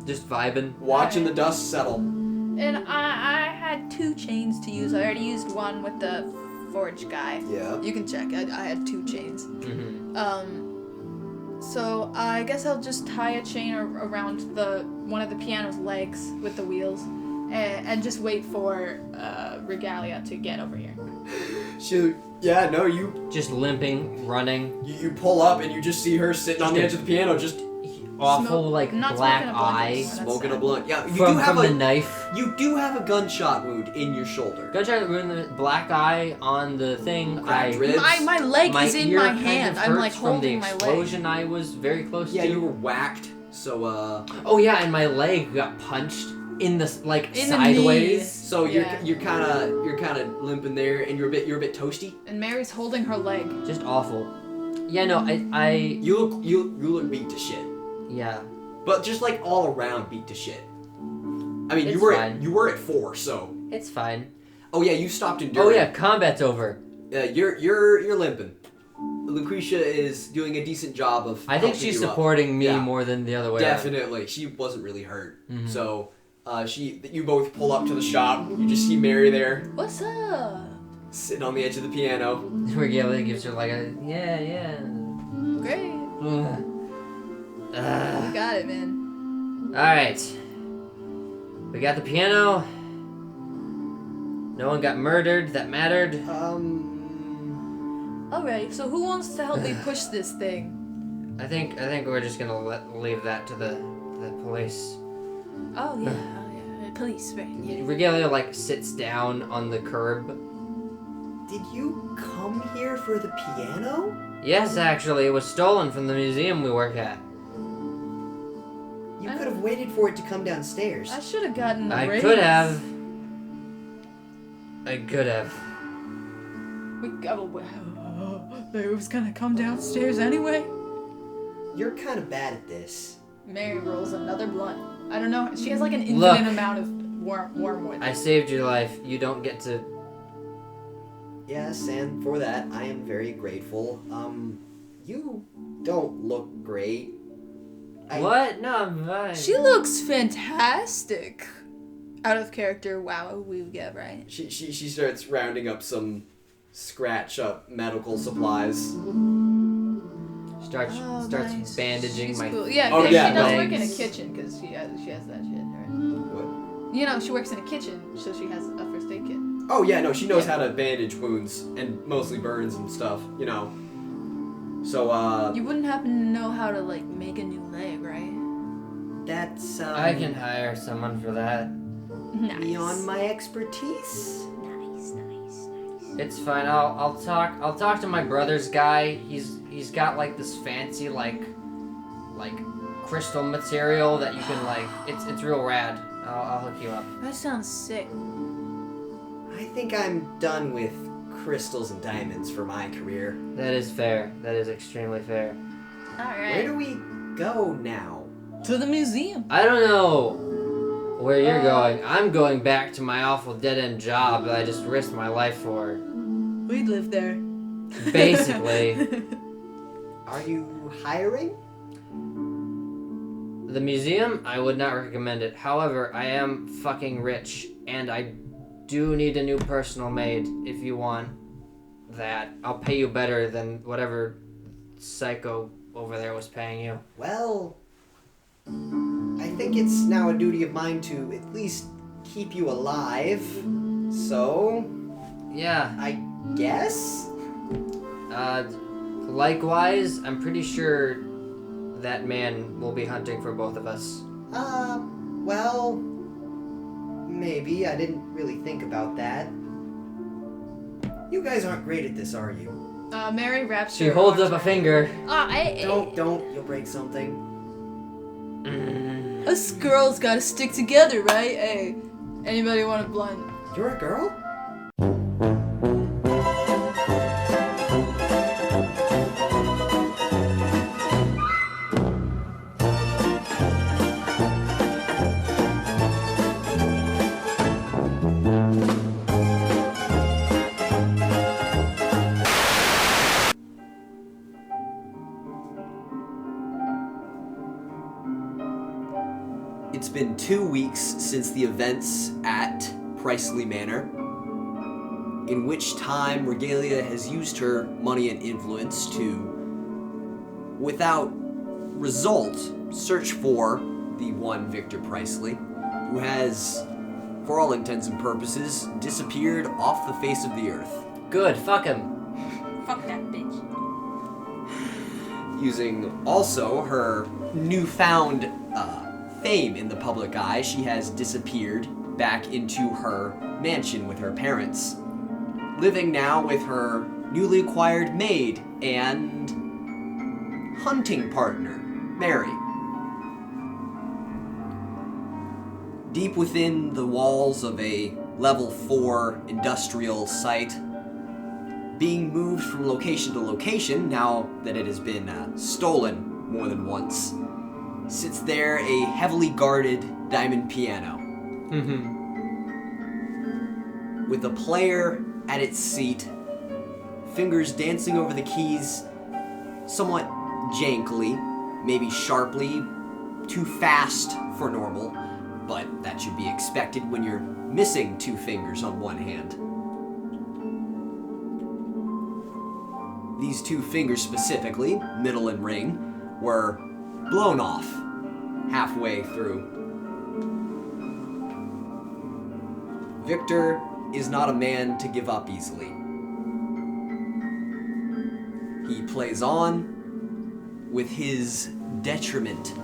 Just vibing. Watching the dust settle. And I had 2 chains to use. I already used one with the forge guy. Yeah. You can check. I had 2 chains. Mm-hmm. So I guess I'll just tie a chain around one of the piano's legs with the wheels, and just wait for Regalia to get over here. Shoot. Yeah, no, you Just limping, running. you pull up and you just see her sitting on the edge of the piano, just Awful, Smoke- like, not black smoking a blunt eye. anymore. That's smoking a sad. blunt. Yeah, you From do have the a knife. you do have a gunshot wound in your shoulder. Gunshot wound, the black eye on the thing. Cracked ribs. My leg is in ear my kind of hand. I'm like hurts from the holding my leg. explosion I was very close Yeah, to. you were whacked. So Oh yeah, and my leg got punched in the like In the knee. sideways. so Yeah. you're kind of limping there, and you're a bit toasty. And Mary's holding her leg. Just awful. Yeah, no, I You look beat to shit, yeah. but just like all around beat to shit. I mean, It's you were fine. at 4, so. It's fine. Oh yeah, you stopped Oh enduring. yeah, combat's over. You're limping. Lucretia is doing a decent job of. I think helping she's you up. supporting me Yeah. more than the other way. around. Definitely, she wasn't really hurt. Mhm. So, you both pull up to the shop. You just see Mary there, What's up? sitting on the edge of the piano. Regalia gives her like a yeah. Great. Ugh. You got it, man. All right. We got the piano. No one got murdered. That mattered. Alright, so who wants to help me push this thing? I think we're just gonna leave that to the police. Oh yeah, police, right? Yeah. Regalia like sits down on the curb. Did you come here for the piano? Yes, actually, it was stolen from the museum we work at. You could have waited for it to come downstairs. I should have gotten a I raise. could have. I could have. They was gonna come downstairs anyway. You're kind of bad at this. Mary rolls another blunt. I don't know. She has like an Look. infinite amount of wormwood. I saved your life. You don't get to. Yes, and for that, I am very grateful. You don't look great. What? No, I'm fine. She looks fantastic. Out of character, wow, we get right. She starts rounding up some scratch up medical supplies. Starts nice. bandaging She's my. cool. Yeah, Oh, she yeah, does no. work in a kitchen because she has that shit, right? What? You know, she works in a kitchen, so she has a first aid kit. Oh yeah, no, she knows how to bandage wounds and mostly burns and stuff, you know. So You wouldn't happen to know how to like make a new leg, right? that's I can hire someone for that. Nice. beyond my expertise. Nice. It's fine. I'll talk to my brother's guy. He's got like this fancy like crystal material that you can like. It's real rad. I'll hook you up. That sounds sick. I think I'm done with crystals and diamonds for my career. That is fair. That is extremely fair. All Where right. do we go now? To the museum. I don't know where you're going. I'm going back to my awful dead-end job that I just risked my life for. We'd live there. Basically. Are you hiring? The museum, I would not recommend it. However, I am fucking rich, and I do need a new personal maid if you want that. I'll pay you better than whatever psycho over there was paying you. Well, I think it's now a duty of mine to at least keep you alive. So, Yeah, I guess? likewise, I'm pretty sure that man will be hunting for both of us. Well, maybe. I didn't really think about that. You guys aren't great at this, are you? Mary wraps She her holds arms up a around- finger. Don't. You'll break something. Us girls gotta stick together, right? Hey, anybody want a blunt? You're a girl? It's been 2 weeks since the events at Priceley Manor, in which time Regalia has used her money and influence to, without result, search for the one Victor Priceley, who has, for all intents and purposes, disappeared off the face of the earth. Good, fuck him. Fuck that bitch. Using also her newfound fame in the public eye, she has disappeared back into her mansion with her parents, living now with her newly acquired maid and hunting partner, Mary. Deep within the walls of a level 4 industrial site, being moved from location to location now that it has been stolen more than once, sits there a heavily guarded diamond piano. With a player at its seat, fingers dancing over the keys somewhat jankily, maybe sharply, too fast for normal, but that should be expected when you're missing 2 fingers on one hand. These 2 fingers specifically, middle and ring, were blown off halfway through. Victor is not a man to give up easily. He plays on with his detriment